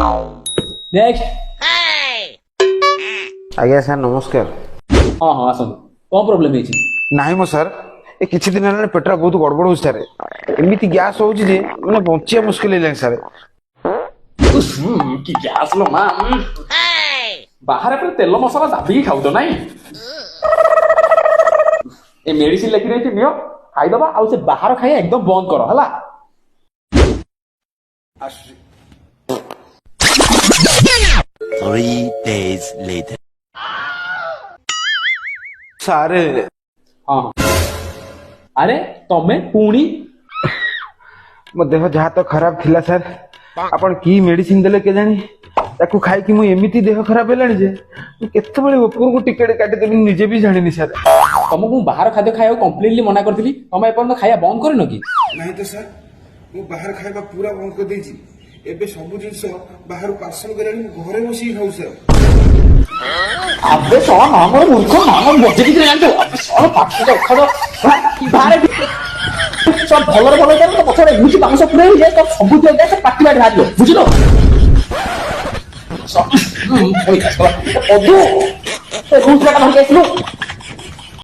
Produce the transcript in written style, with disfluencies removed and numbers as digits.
Next. आज्ञा sir नमस्कार। हाँ हाँ आसନ୍ତୁ कौन प्रोब्लेम है नाही मो सर ए किछि दिन हेलानि पेटरा बहुत गड़बड़ होउछ सर एमिति गैस होउछ जे माने बंचिया मुश्किल हेलानि सर कि गैस लो मां बाहर पर तेल मसला दाबी खाउ तो नहीं ए मेडिसिन लेखि रही नियो खाई दबा आ से बाहर खाई एकदम बंद करो हला 3 days later. सर हाँ अरे तमे पुणी मो देह जहा तो खराब थिला सर आपण की मेडिसिन देले के जानी ताकू खाई कि मो एमिति देह खराब हेलानि जे केते बळे ऊपर को टिकट काटी देबी निजे भी जानिनी सर तुमको बाहर खाद्य खाया कंप्लीटली मना करथिली तुम एपर्यंत खाया बंद करनो कि नहीं तो सर मो बाहर खाଇବା पूरा बंद कर देछि एबे सब जिंस बाहर पार्सल करनी घरे बसी खाऊ सर अबे सोना मामर मूर्ख मामर बजे कि जानतो अबे सोना पाछे तो खडो बाहर सब भलर भलर कर तो पछरे मुची मांस पुरे हे तो सब तो गैस पाटी बाट भाजलो बुझलो सब ओदो ए रूट का धर के आइलो